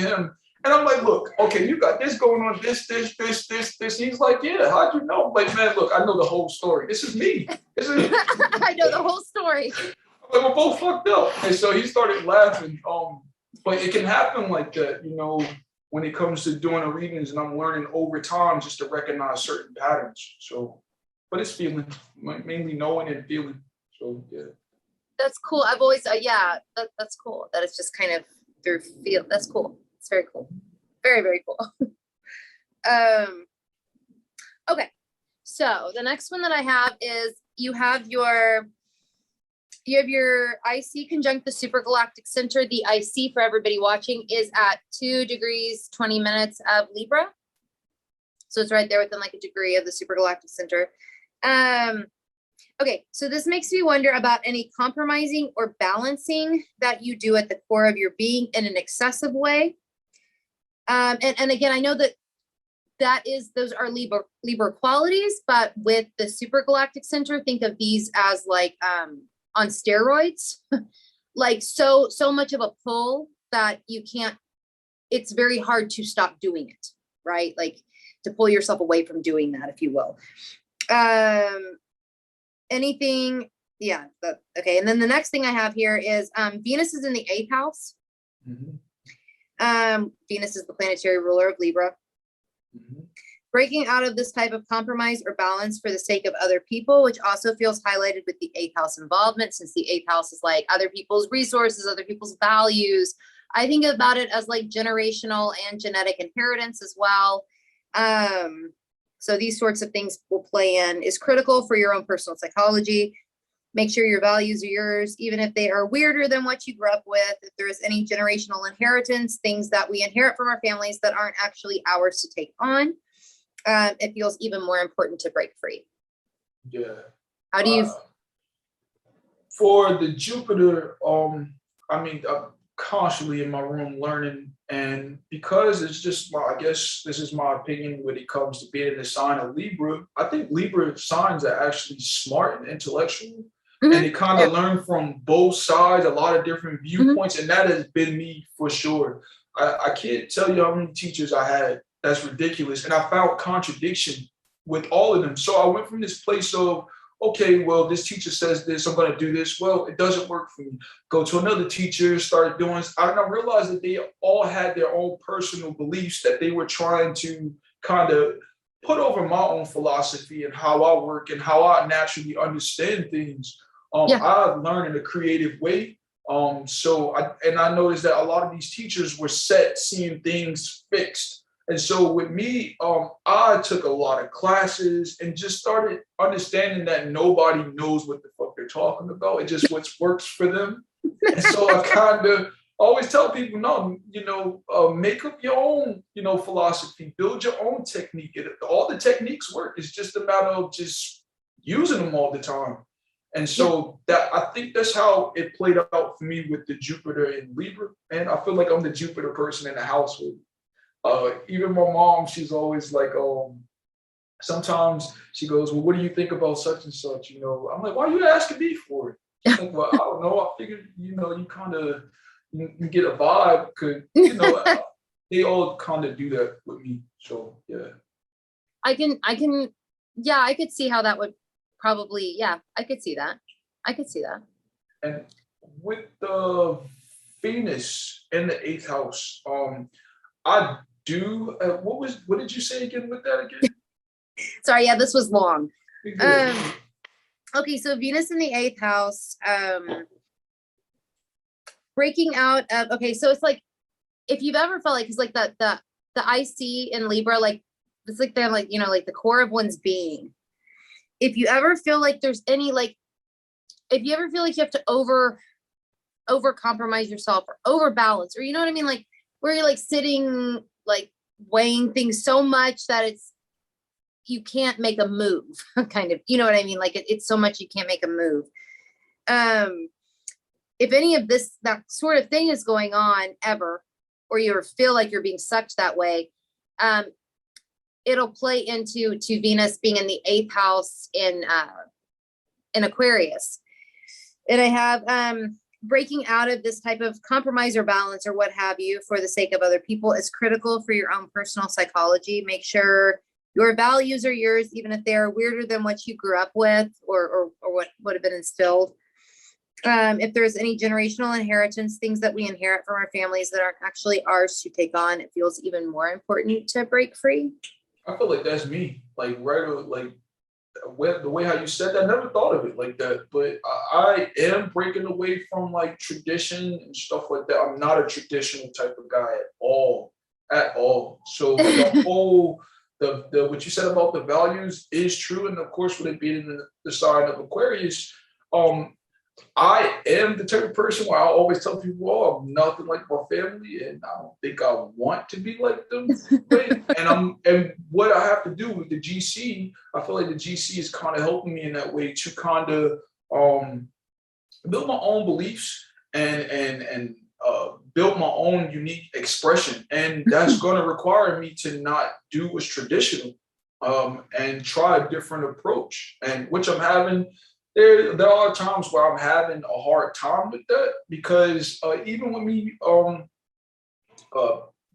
him. And I'm like, look, okay, you got this going on, this. He's like, yeah, how'd you know? I'm like, man, look, I know the whole story. This is me. I know the whole story. Like, we're both fucked up. And so he started laughing. But it can happen like that, when it comes to doing the readings, and I'm learning over time just to recognize certain patterns. So, but it's feeling, mainly knowing and feeling. So, yeah. That's cool. I've always, that's cool. That it's just kind of through feel. That's cool. It's very cool. Very, very cool. Okay. So the next one that I have is you have your IC conjunct the super galactic center. The IC, for everybody watching, is at 2 degrees 20 minutes of Libra. So it's right there within like a degree of the super galactic center. Okay, so this makes me wonder about any compromising or balancing that you do at the core of your being in an excessive way. And again, I know those are Libra qualities, but with the super galactic center, think of these as like on steroids, like so much of a pull that you can't, it's very hard to stop doing it, right? Like to pull yourself away from doing that, if you will. Anything, yeah, okay. And then the next thing I have here is Venus is in the 8th house. Mm-hmm. Venus is the planetary ruler of Libra. Mm-hmm. Breaking out of this type of compromise or balance for the sake of other people, which also feels highlighted with the 8th house involvement, since the 8th house is like other people's resources, other people's values. I think about it as like generational and genetic inheritance as well. So these sorts of things will play in, is critical for your own personal psychology. Make sure your values are yours, even if they are weirder than what you grew up with. If there is any generational inheritance, things that we inherit from our families that aren't actually ours to take on, it feels even more important to break free. Yeah. How do you? For the Jupiter, I'm constantly in my room learning, and because it's just I guess this is my opinion when it comes to being in the sign of Libra. I think Libra signs are actually smart and intellectual, and they kind of learn from both sides, a lot of different viewpoints, and that has been me for sure. I can't tell you how many teachers I had. That's ridiculous, and I found contradiction with all of them. So I went from this place of, okay, well, this teacher says this, I'm going to do this. Well, it doesn't work for me. Go to another teacher, start doing this. I realized that they all had their own personal beliefs that they were trying to kind of put over my own philosophy and how I work and how I naturally understand things. I learned in a creative way. I noticed that a lot of these teachers were set seeing things fixed. And so with me, I took a lot of classes and just started understanding that nobody knows what the fuck they're talking about. It just what works for them. And so I kind of always tell people, no, make up your own, philosophy, build your own technique. All the techniques work. It's just a matter of just using them all the time. And so that I think that's how it played out for me with the Jupiter in Libra. And I feel like I'm the Jupiter person in the household. Even my mom, she's always like, sometimes she goes, well, what do you think about such and such? I'm like, why are you asking me for it? She's like, well, I don't know. I figured, you kind of you get a vibe because, they all kind of do that with me. So, yeah. I could see how that would probably, I could see that. And with the Venus in the 8th house, I do. What did you say again with that again? Sorry, this was long. Okay, so Venus in the 8th house, breaking out of, okay, so it's like, if you've ever felt like, it's like the IC in Libra, like, it's like they're like, like the core of one's being. If you ever feel like there's any, like, if you ever feel like you have to over compromise yourself or over balance, or you know what I mean? Like, where you're like sitting, like weighing things so much that you can't make a move, kind of, you know what I mean? Like it's so much you can't make a move. If any of that sort of thing is going on ever, or you feel like you're being sucked that way, it'll play into Venus being in the 8th house in Aquarius. And I have breaking out of this type of compromise or balance or what have you for the sake of other people is critical for your own personal psychology. Make sure your values are yours, even if they are weirder than what you grew up with or what would have been instilled. If there's any generational inheritance, things that we inherit from our families that aren't actually ours to take on, it feels even more important to break free. I feel like that's me. Like like the way how you said that, I never thought of it like that. But I am breaking away from like tradition and stuff like that. I'm not a traditional type of guy at all. So the whole the what you said about the values is true, and of course, with it being in the sign of Aquarius, I am the type of person where I always tell people, "Oh, I'm nothing like my family, and I don't think I want to be like them." And what I have to do with the GC, I feel like the GC is kind of helping me in that way to kind of build my own beliefs and build my own unique expression, and that's going to require me to not do what's traditional, and try a different approach, and which I'm having. There are times where I'm having a hard time with that because even with me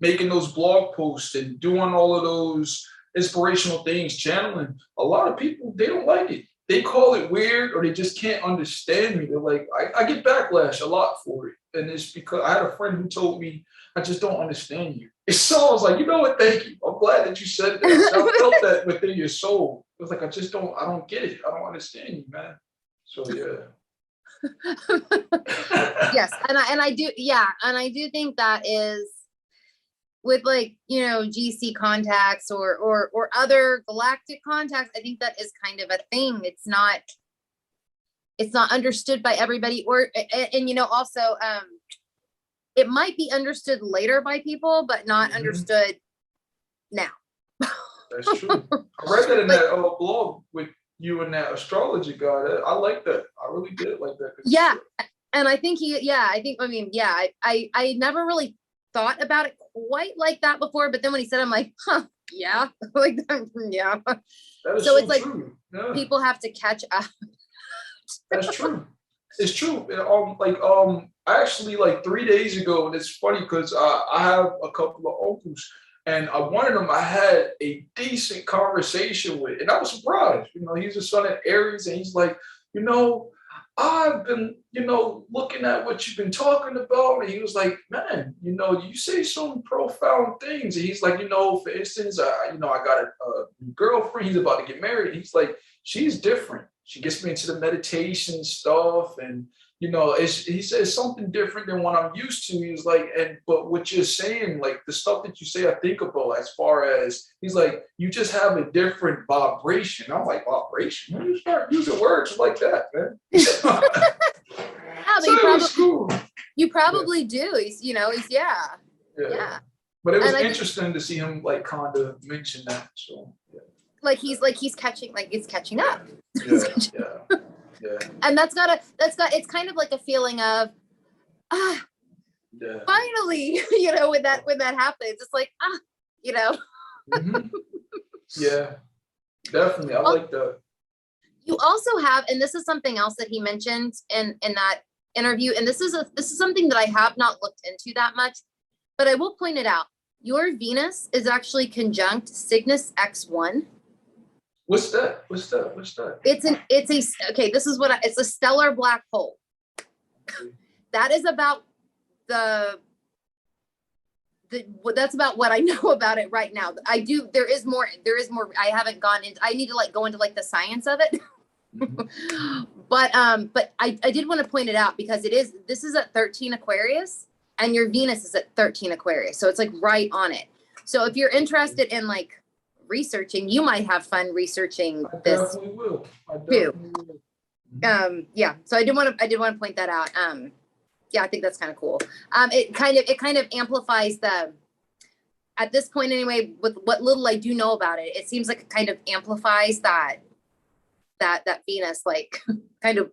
making those blog posts and doing all of those inspirational things, channeling, a lot of people, they don't like it. They call it weird or they just can't understand me. They're like, I get backlash a lot for it. And it's because I had a friend who told me, I just don't understand you. And so I was like, you know what? Thank you. I'm glad that you said that. I felt that within your soul. It was like, I don't get it. I don't understand you, man. So yeah. Yes, and I do, yeah, and I do think that is with like, GC contacts or other galactic contacts. I think that is kind of a thing. It's not understood by everybody, and also it might be understood later by people, but not understood now. That's true. I read that in that blog with you and that astrology guy. I like that. I really did like that. Yeah. And I think I never really thought about it quite like that before, but then when he said, I'm like, yeah, like, yeah. That is so it's like true. Yeah. People have to catch up. That's true. It's true. Actually, like 3 days ago, and it's funny because I have a couple of uncles, and one of them I had a decent conversation with, and I was surprised. He's a son of Aries, and he's like, I've been, looking at what you've been talking about. And he was like, man, you say some profound things. And he's like, for instance, I got a girlfriend. He's about to get married. And he's like, she's different. She gets me into the meditation stuff. And, he says something different than what I'm used to. He was like, but what you're saying, like the stuff that you say, I think about as far as, he's like, you just have a different vibration. I'm like, vibration? When you start using words like that, man? You probably do. He's, yeah. But it was interesting to see him like kind of mention that. So yeah. He's catching up. Yeah. And it's kind of like a feeling of finally, when that happens, it's like Mm-hmm. Yeah, definitely. I like that. You also have, and this is something else that he mentioned in that interview, and this is something that I have not looked into that much, but I will point it out. Your Venus is actually conjunct Cygnus X1. What's that? This is it's a stellar black hole. That is about that's about what I know about it right now. There is more. I haven't gone into, I need to go into the science of it. But I did want to point it out because this is at 13 Aquarius and your Venus is at 13 Aquarius. So it's right on it. So if you're interested in researching, you might have fun researching this. Definitely will. Yeah. So I did want to point that out. Yeah, I think that's kind of cool. It kind of amplifies at this point anyway, with what little I do know about it, it seems like it kind of amplifies that Venus, kind of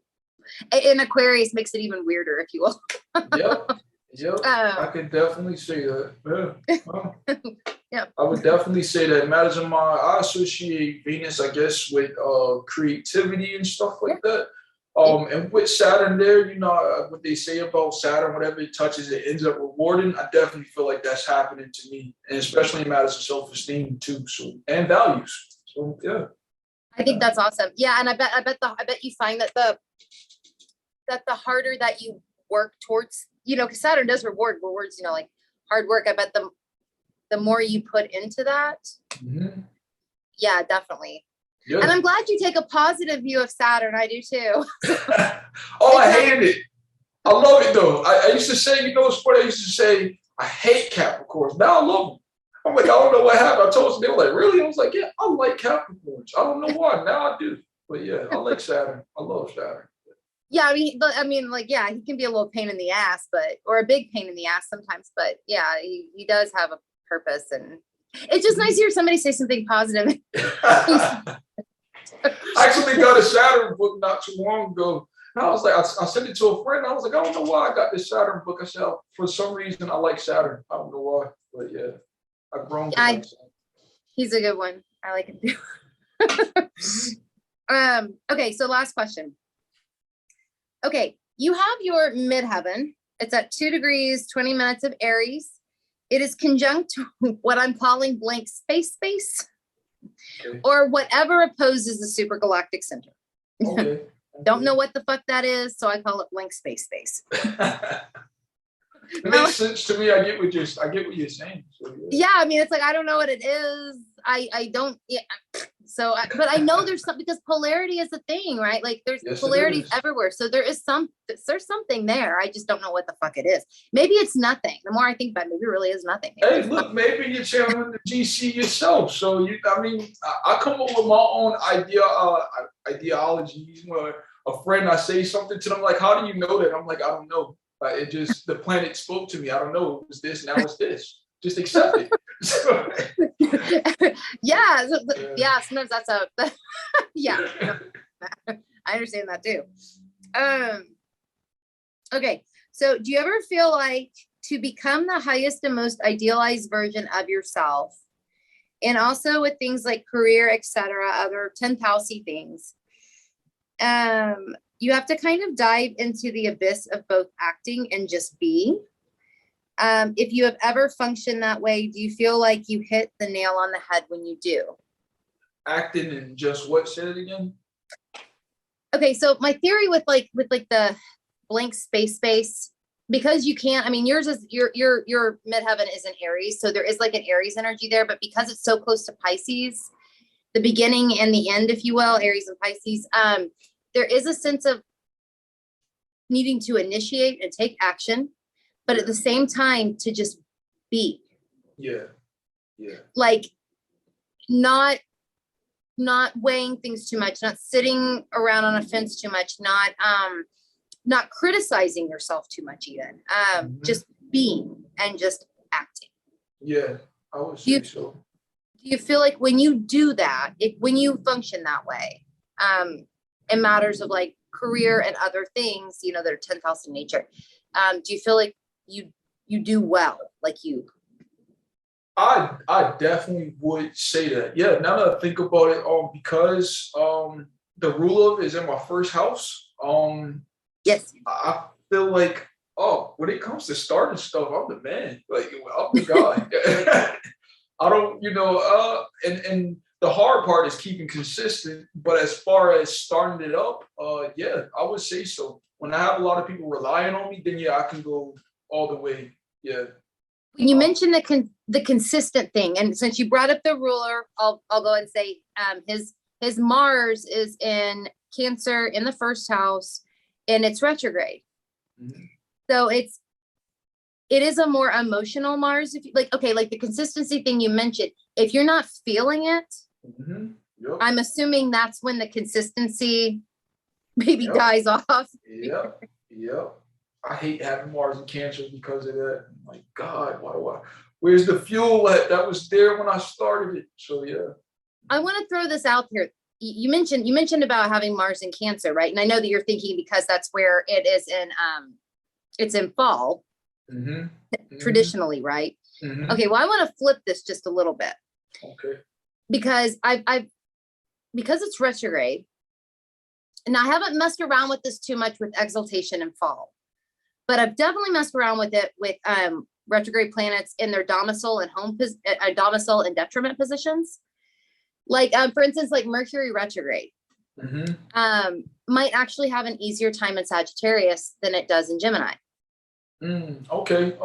in Aquarius, makes it even weirder, if you will. Yep. I can definitely say that. Yeah. Well, yeah. I would definitely say that. I associate Venus, I guess, with creativity and stuff like that. And with Saturn there, you know, what they say about Saturn, whatever it touches, it ends up rewarding. I definitely feel like that's happening to me, and especially in matters of self-esteem too. So, and values. So yeah. I think that's awesome. Yeah, and I bet you find that the harder that you work towards, you know, because Saturn does rewards, you know, like hard work. I bet the more you put into that, yeah, definitely. Yeah. And I'm glad you take a positive view of Saturn. I do too. Oh, I hated it. I love it though. I used to say, you know, it's funny. I used to say I hate Capricorns. Now I love them. I'm like, I don't know what happened. I told them, they were like, really? I was like, yeah, I like Capricorns. I don't know why. Now I do. But yeah, I like Saturn. I love Saturn. Yeah, I mean, like, yeah, he can be a little pain in the ass, or a big pain in the ass sometimes. But yeah, he does have a purpose, and it's just nice to hear somebody say something positive. I actually got a Saturn book not too long ago. And I was like, I sent it to a friend. I was like, I don't know why I got this Saturn book. I said, for some reason, I like Saturn. I don't know why, but yeah, I've grown to like Saturn. He's a good one. I like him too. Okay, so last question. Okay, you have your midheaven. It's at 2 degrees, 20 minutes of Aries. It is conjunct what I'm calling blank space, okay, or whatever opposes the super galactic center. Okay. Don't know what the fuck that is, so I call it blank space. It makes sense to me. I get what you're saying. So, yeah, I mean, it's like, I don't know what it is. I don't. Yeah. So, but I know there's something, because polarity is a thing, right? Like there's polarities everywhere. So there's something there. I just don't know what the fuck it is. Maybe it's nothing. The more I think about it, maybe it really is nothing. Hey, look, maybe you're channeling the GC yourself. So I come up with my own ideologies. Where a friend, I say something to them like, "How do you know that?" I'm like, "I don't know. It just the planet spoke to me. I don't know. It was this. Now it's this. Just accept it." Yeah. Sometimes that's yeah. I understand that too. Okay. So do you ever feel like to become the highest and most idealized version of yourself, and also with things like career, etc., other 10th housey things, you have to kind of dive into the abyss of both acting and just being? If you have ever functioned that way, do you feel like you hit the nail on the head when you do? Acting and just what? Say it again. Okay, so my theory with the blank space, because you can't, I mean, yours is your midheaven is in Aries, so there is like an Aries energy there, but because it's so close to Pisces, the beginning and the end, if you will, Aries and Pisces, there is a sense of needing to initiate and take action, but at the same time to just be. Yeah. Like not weighing things too much, not sitting around on a fence too much, not criticizing yourself too much even. Just being and just acting. Yeah, I would say so. Do you feel like when you do that, when you function that way, in matters of like career and other things, you know, that are 10th house in nature, do you feel like you do well, like you? I definitely would say that. Yeah, now that I think about it, because the ruler is in my first house. Yes. I feel like, when it comes to starting stuff, I'm the man. Like, I'm the guy. I don't, and the hard part is keeping consistent. But as far as starting it up, yeah, I would say so. When I have a lot of people relying on me, then yeah, I can go all the way. Yeah. When you mentioned the consistent thing, and since you brought up the ruler, I'll go and say his Mars is in Cancer in the first house, and it's retrograde. Mm-hmm. So it is a more emotional Mars. If you like, okay, like the consistency thing you mentioned, if you're not feeling it, yep. I'm assuming that's when the consistency maybe dies off. Yep. I hate having Mars in Cancer because of that. I'm like, God, where's the fuel that was there when I started it? So yeah. I want to throw this out here. You mentioned about having Mars in Cancer, right? And I know that you're thinking because that's where it is it's in fall, traditionally, right? Mm-hmm. Okay, well, I want to flip this just a little bit. Okay. Because because it's retrograde, and I haven't messed around with this too much with exaltation and fall, but I've definitely messed around with it with retrograde planets in their domicile and domicile and detriment positions. Like, for instance, like Mercury retrograde might actually have an easier time in Sagittarius than it does in Gemini. Okay.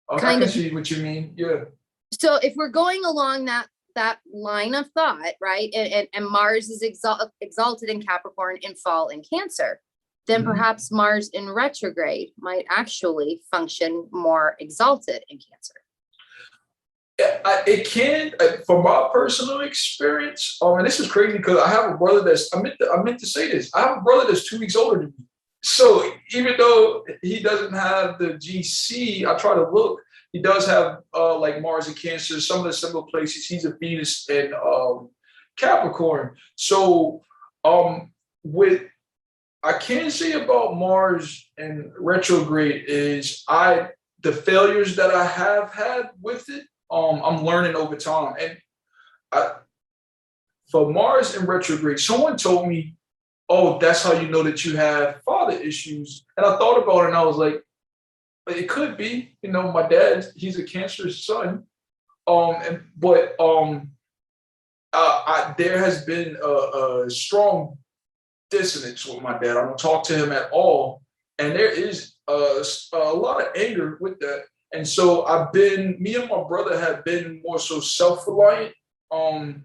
I can see what you mean. Yeah. So if we're going along that line of thought, right, and Mars is exalted in Capricorn and fall in Cancer, then perhaps Mars in retrograde might actually function more exalted in Cancer. It can, from my personal experience. And this is crazy because I have a brother that's. I meant to say this. I have a brother that's 2 weeks older than me. So even though he doesn't have the GC, I try to look. He does have like Mars and Cancer, some of the similar places. He's a Venus and Capricorn. So with I can say about Mars and retrograde is the failures that I have had with it. I'm learning over time, and for Mars in retrograde, someone told me, "Oh, that's how you know that you have father issues." And I thought about it, and I was like, "It could be, my dad. He's a Cancer son, there has been a strong dissonance with my dad. I don't talk to him at all, and there is a lot of anger with that." And so me and my brother have been more so self-reliant, and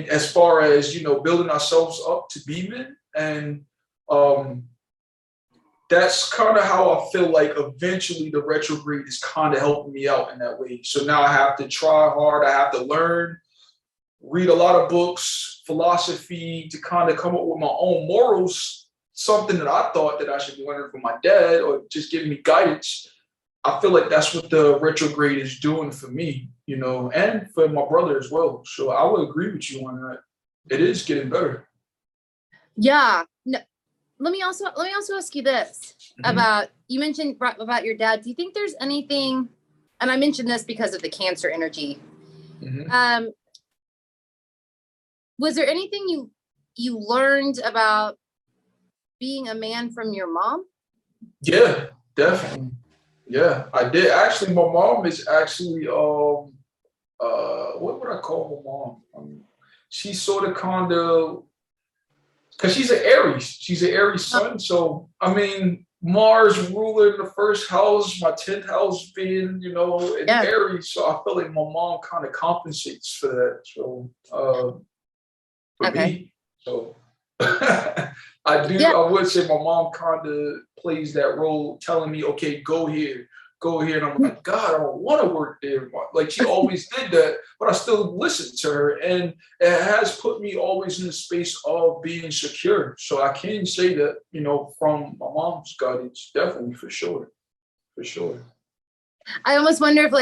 as far as, building ourselves up to be men. And that's kind of how I feel like eventually the retrograde is kind of helping me out in that way. So now I have to try hard. I have to learn, read a lot of books, philosophy to kind of come up with my own morals, something that I thought that I should be learning from my dad or just giving me guidance. I feel like that's what the retrograde is doing for me, and for my brother as well. So I would agree with you on that. It is getting better. Yeah. No, let me also ask you this about, you mentioned about your dad. Do you think there's anything, and I mentioned this because of the Cancer energy. Was there anything you learned about being a man from your mom? Yeah, definitely. Yeah, I did. Actually, my mom is actually what would I call my mom? She's sort of kind of, because she's an Aries. She's an Aries sun. So Mars ruler in the first house, my 10th house being, in Aries. So I feel like my mom kind of compensates for that. So for me, so I would say my mom kind of plays that role, telling me, okay, go here. And I'm like, God, I don't want to work there. Like, she always did that, but I still listen to her. And it has put me always in the space of being secure. So I can say that, from my mom's guidance, definitely, for sure. I almost wonder if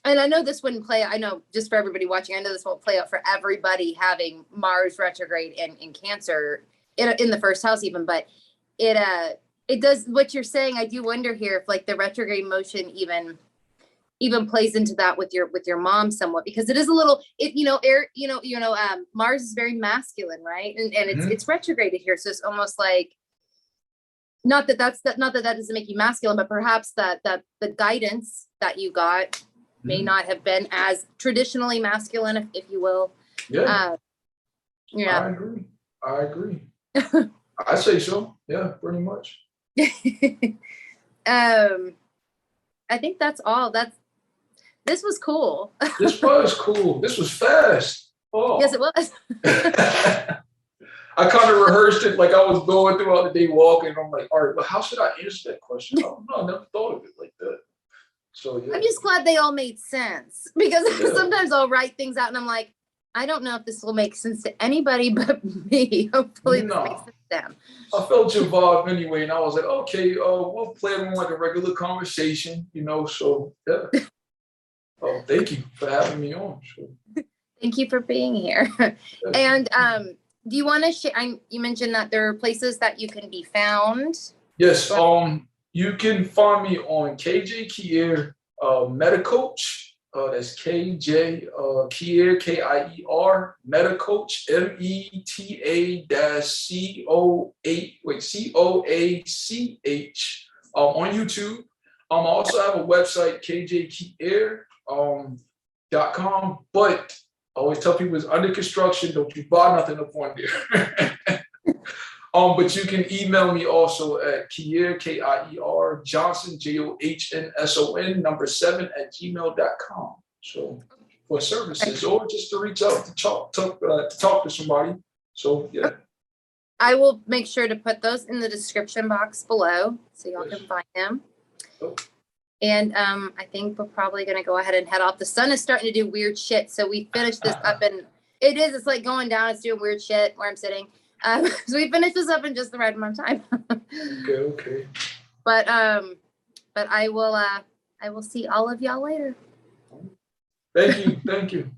and I know this wouldn't play, I know just for everybody watching, I know this won't play out for everybody having Mars retrograde in Cancer in the first house even, but it does what you're saying. I do wonder here if like the retrograde motion even plays into that with your mom somewhat, because it is a little, Mars is very masculine, right? And it's retrograded here. So it's almost like, not that that doesn't make you masculine, but perhaps that the guidance that you got may not have been as traditionally masculine, if you will. Yeah. I agree. I say so. Yeah, pretty much. I think that's all. This was cool. This was cool. This was fast. Oh. Yes, it was. I kind of rehearsed it, like I was going throughout the day walking. And I'm like, all right, but how should I answer that question? I don't know. I never thought of it like that. So yeah. I'm just glad they all made sense, because sometimes I'll write things out and I'm like, I don't know if this will make sense to anybody but me. Hopefully this makes sense to them. I felt your vibe anyway, and I was like, okay, we'll play it on like a regular conversation, so yeah. Thank you for having me on. Sure. Thank you for being here. And do you want to share, you mentioned that there are places that you can be found. Yes, you can find me on KJ Kier Meta Coach. That's KJ, Kier, Kier, Meta Coach, Coach, on YouTube. I also have a website, kjkier.com, but I always tell people it's under construction. Don't you buy nothing up on there. But you can email me also at Kier, Kier Johnson, JOHNSON, number 7 at gmail.com. So for services or just to reach out to talk to somebody. So yeah. I will make sure to put those in the description box below so y'all can find them. Oh. And I think we're probably going to go ahead and head off. The sun is starting to do weird shit. So we finished this up and it's like going down. It's doing weird shit where I'm sitting. So we finished this up in just the right amount of time. Okay. But I will see all of y'all later. Thank you.